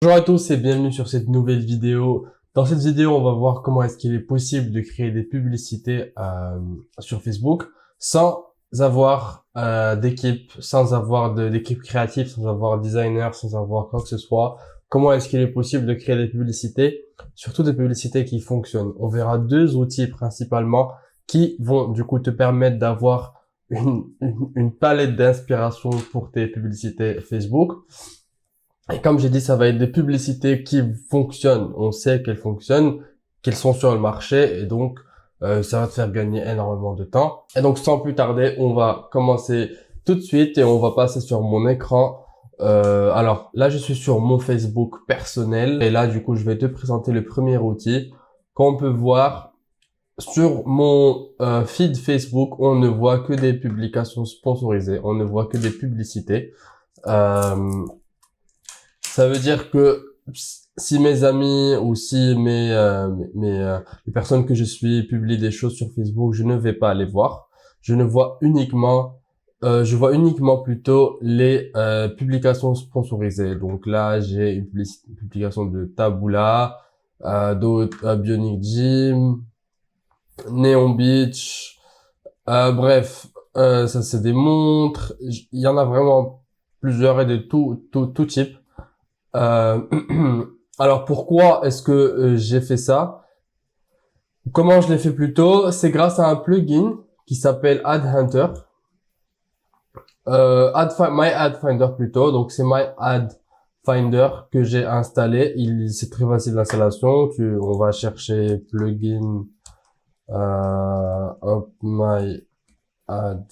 Bonjour à tous et bienvenue sur cette nouvelle vidéo. Dans cette vidéo, on va voir comment est-ce qu'il est possible de créer des publicités sur Facebook sans avoir d'équipe, sans avoir d'équipe créative, sans avoir designer, sans avoir quoi que ce soit. Comment est-ce qu'il est possible de créer des publicités, surtout des publicités qui fonctionnent. On verra deux outils principalement qui vont du coup te permettre d'avoir une palette d'inspiration pour tes publicités Facebook. Et comme j'ai dit, ça va être des publicités qui fonctionnent. On sait qu'elles fonctionnent, qu'elles sont sur le marché, et donc ça va te faire gagner énormément de temps. Et donc sans plus tarder, on va commencer tout de suite et on va passer sur mon écran. Alors là, je suis sur mon Facebook personnel et là, du coup, je vais te présenter le premier outil qu'on peut voir sur mon feed Facebook. On ne voit que des publications sponsorisées, on ne voit que des publicités. Euh, Ça veut dire que si mes amis ou si les personnes que je suis publient des choses sur Facebook, je ne vais pas les voir. Je ne vois uniquement, je vois uniquement plutôt les publications sponsorisées. Donc là, j'ai une publication de Taboola, d'autres Bionic Gym, Neon Beach, bref, ça c'est des montres. Il y en a vraiment plusieurs et de tout type. Euh, alors pourquoi est-ce que j'ai fait ça? Comment je l'ai fait plus tôt? C'est grâce à un plugin qui s'appelle Ad Hunter. My Ad Finder plutôt. Donc c'est My Ad Finder que j'ai installé. C'est très facile d'installation. On va chercher plugin My Ad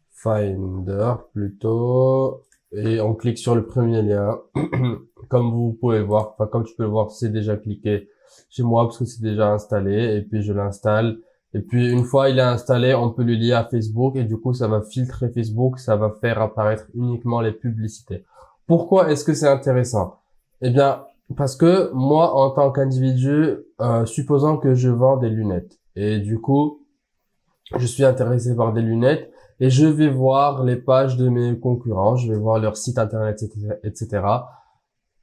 Finder plutôt. Et on clique sur le premier lien. Comme vous pouvez voir, enfin comme tu peux le voir, c'est déjà cliqué chez moi parce que c'est déjà installé. Et puis je l'installe. Et puis une fois il est installé, on peut le lier à Facebook et du coup ça va filtrer Facebook, ça va faire apparaître uniquement les publicités. Pourquoi est-ce que c'est intéressant? Eh bien parce que moi en tant qu'individu, supposons que je vends des lunettes et du coup je suis intéressé par des lunettes et je vais voir les pages de mes concurrents, je vais voir leur site internet, etc., etc.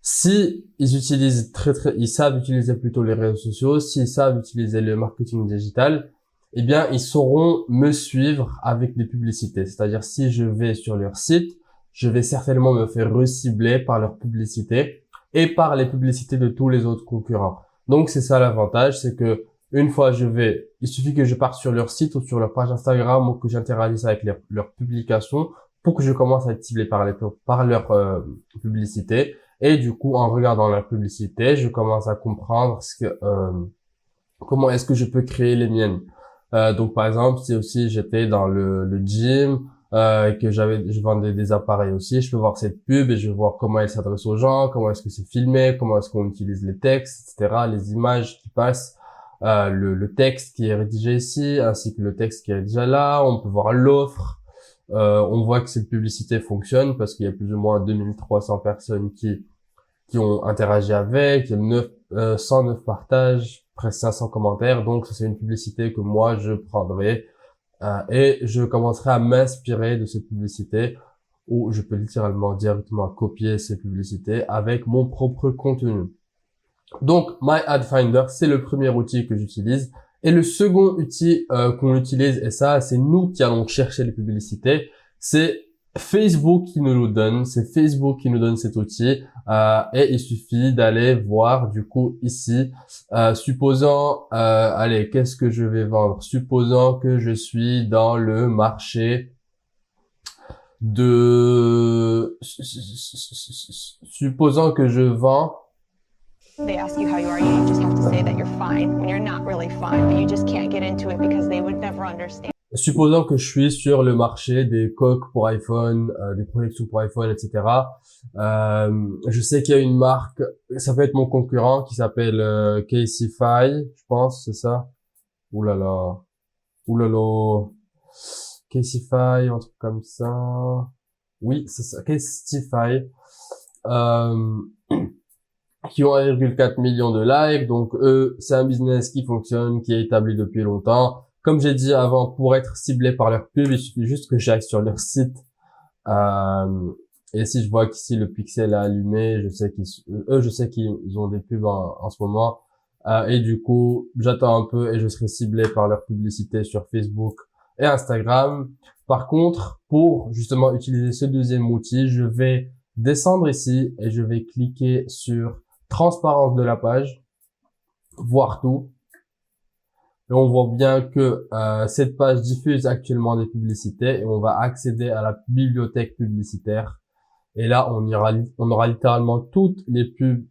Si ils utilisent ils savent utiliser plutôt les réseaux sociaux, s'ils savent utiliser le marketing digital, eh bien, ils sauront me suivre avec des publicités. C'est-à-dire, si je vais sur leur site, je vais certainement me faire recibler par leurs publicités et par les publicités de tous les autres concurrents. Donc, c'est ça l'avantage, c'est que une fois il suffit que je parte sur leur site ou sur leur page Instagram ou que j'interagisse avec leurs publications pour que je commence à être ciblé par leurs publicités. Et du coup, en regardant la publicité, je commence à comprendre comment est-ce que je peux créer les miennes. Donc, par exemple, si aussi j'étais dans le gym, et que je vendais des appareils aussi, je peux voir cette pub et je vais voir comment elle s'adresse aux gens, comment est-ce que c'est filmé, comment est-ce qu'on utilise les textes, etc., les images qui passent, le texte qui est rédigé ici, ainsi que le texte qui est déjà là. On peut voir l'offre. On voit que cette publicité fonctionne parce qu'il y a plus ou moins 2300 personnes qui ont interagi avec, il y a 109 partages, presque 500 commentaires, donc ça c'est une publicité que moi je prendrai et je commencerai à m'inspirer de cette publicité où je peux littéralement directement copier ces publicités avec mon propre contenu. Donc My Ad Finder, c'est le premier outil que j'utilise. Et le second outil qu'on utilise, et ça c'est nous qui allons chercher les publicités, c'est Facebook qui nous le donne, c'est Facebook qui nous donne cet outil et il suffit d'aller voir du coup ici, supposons, allez, qu'est-ce que je vais vendre? Supposons que je suis dans le marché supposons que je vends. They ask you how you are, you just have to say that you're fine when you're not really fine, but you just can't get into it because they would never understand. Supposons que je suis sur le marché des coques pour iPhone, des protections pour iPhone, etc. Je sais qu'il y a une marque, ça peut être mon concurrent qui s'appelle Caseyfy, je pense, c'est ça. Ouh là là, ouh là là, Caseyfy, un truc comme ça. Oui, c'est ça, Caseyfy. Qui ont 1,4 million de likes. Donc eux, c'est un business qui fonctionne, qui est établi depuis longtemps. Comme j'ai dit avant, pour être ciblé par leur pub, il suffit juste que j'aille sur leur site Et si je vois qu'ici le pixel est allumé, je sais qu'ils ont des pubs en ce moment. Et du coup, j'attends un peu et je serai ciblé par leur publicité sur Facebook et Instagram. Par contre, pour justement utiliser ce deuxième outil, je vais descendre ici et je vais cliquer sur transparence de la page, voir tout. Et on voit bien que cette page diffuse actuellement des publicités et on va accéder à la bibliothèque publicitaire. Et là, on aura littéralement toutes les pubs,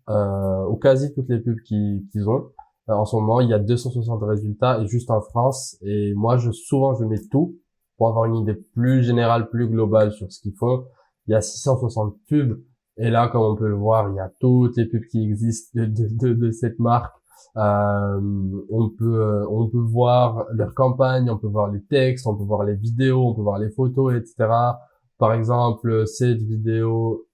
ou quasi toutes les pubs qu'ils ont. En ce moment, il y a 260 résultats et juste en France. Et moi, souvent, je mets tout pour avoir une idée plus générale, plus globale sur ce qu'ils font. Il y a 660 pubs. Et là, comme on peut le voir, il y a toutes les pubs qui existent de cette marque. On peut voir leurs campagnes, on peut voir les textes, on peut voir les vidéos, on peut voir les photos, etc. Par exemple, cette vidéo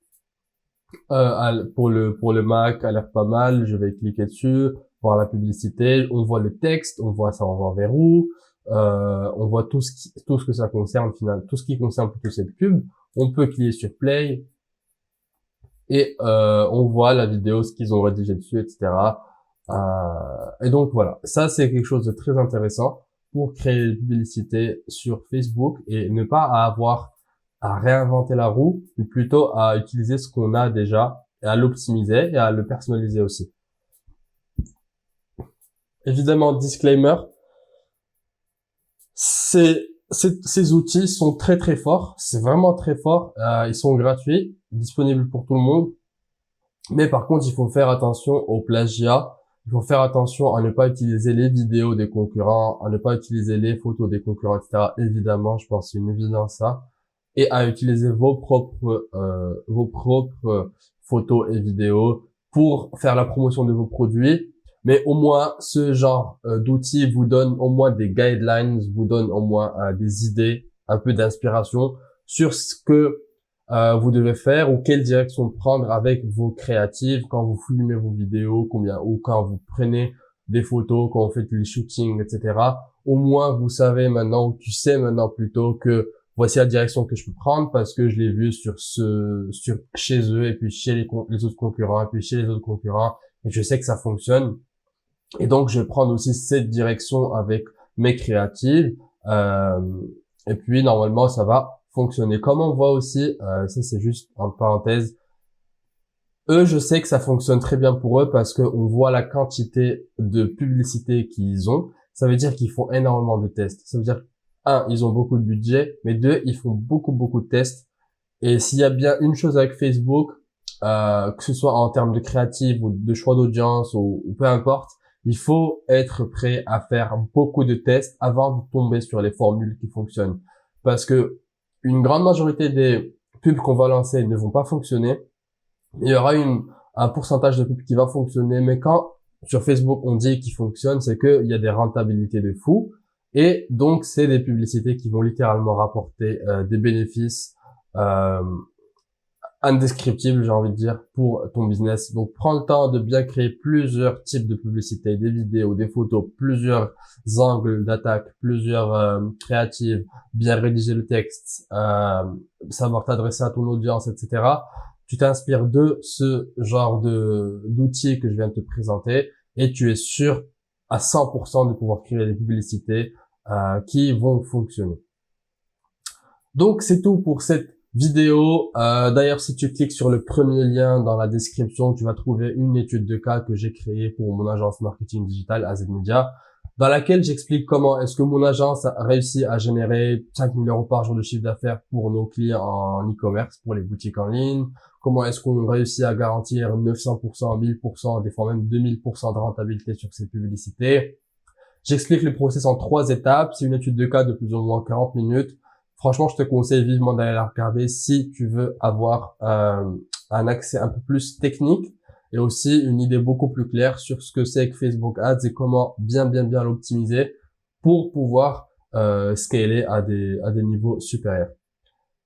pour le Mac a l'air pas mal. Je vais cliquer dessus, voir la publicité. On voit le texte, on voit ça, on voit vers où. On voit tout ce que ça concerne, finalement, tout ce qui concerne plutôt cette pub. On peut cliquer sur Play et on voit la vidéo, ce qu'ils ont rédigé dessus, etc. Et donc voilà, ça c'est quelque chose de très intéressant pour créer des publicités sur Facebook et ne pas avoir à réinventer la roue, mais plutôt à utiliser ce qu'on a déjà et à l'optimiser et à le personnaliser aussi. Évidemment, disclaimer, ces outils sont très très forts, c'est vraiment très fort, ils sont gratuits, disponibles pour tout le monde, mais par contre il faut faire attention au plagiat. Il faut faire attention à ne pas utiliser les vidéos des concurrents, à ne pas utiliser les photos des concurrents, etc. Évidemment, je pense que c'est une évidence ça. Et à utiliser vos propres photos et vidéos pour faire la promotion de vos produits. Mais au moins, ce genre d'outils vous donne au moins des guidelines, vous donne au moins des idées, un peu d'inspiration sur ce que vous devez faire ou quelle direction prendre avec vos créatives quand vous filmez vos vidéos, ou quand vous prenez des photos, quand vous faites les shootings, etc. Au moins, vous savez maintenant, ou tu sais maintenant plutôt que voici la direction que je peux prendre parce que je l'ai vu sur chez eux et puis chez les autres concurrents et puis chez les autres concurrents et je sais que ça fonctionne. Et donc, je vais prendre aussi cette direction avec mes créatives. Et puis, normalement, ça va fonctionner. Comme on voit aussi, ça c'est juste en parenthèse, eux, je sais que ça fonctionne très bien pour eux parce qu'on voit la quantité de publicité qu'ils ont. Ça veut dire qu'ils font énormément de tests. Ça veut dire, un, ils ont beaucoup de budget, mais deux, ils font beaucoup de tests. Et s'il y a bien une chose avec Facebook, que ce soit en termes de créative ou de choix d'audience ou peu importe, il faut être prêt à faire beaucoup de tests avant de tomber sur les formules qui fonctionnent. Parce que une grande majorité des pubs qu'on va lancer ne vont pas fonctionner. Il y aura un pourcentage de pubs qui va fonctionner, mais quand sur Facebook on dit qu'il fonctionne, c'est qu'il y a des rentabilités de fou. Et donc c'est des publicités qui vont littéralement rapporter des bénéfices indescriptible, j'ai envie de dire, pour ton business. Donc, prends le temps de bien créer plusieurs types de publicités, des vidéos, des photos, plusieurs angles d'attaque, plusieurs créatives, bien rédiger le texte, savoir t'adresser à ton audience, etc. Tu t'inspires de ce genre d'outils que je viens de te présenter et tu es sûr à 100% de pouvoir créer des publicités qui vont fonctionner. Donc, c'est tout pour cette vidéo. D'ailleurs, si tu cliques sur le premier lien dans la description, tu vas trouver une étude de cas que j'ai créée pour mon agence marketing digital AZ Media, dans laquelle j'explique comment est-ce que mon agence a réussi à générer 5 000 € par jour de chiffre d'affaires pour nos clients en e-commerce, pour les boutiques en ligne, comment est-ce qu'on réussit à garantir 900%, 1000%, des fois même 2000% de rentabilité sur ces publicités. J'explique le process en 3 étapes. C'est une étude de cas de plus ou moins 40 minutes. Franchement, je te conseille vivement d'aller la regarder si tu veux avoir un accès un peu plus technique et aussi une idée beaucoup plus claire sur ce que c'est que Facebook Ads et comment bien l'optimiser pour pouvoir scaler à des niveaux supérieurs.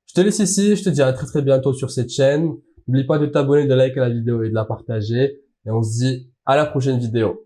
Je te laisse ici, je te dis à très bientôt sur cette chaîne. N'oublie pas de t'abonner, de liker la vidéo et de la partager. Et on se dit à la prochaine vidéo.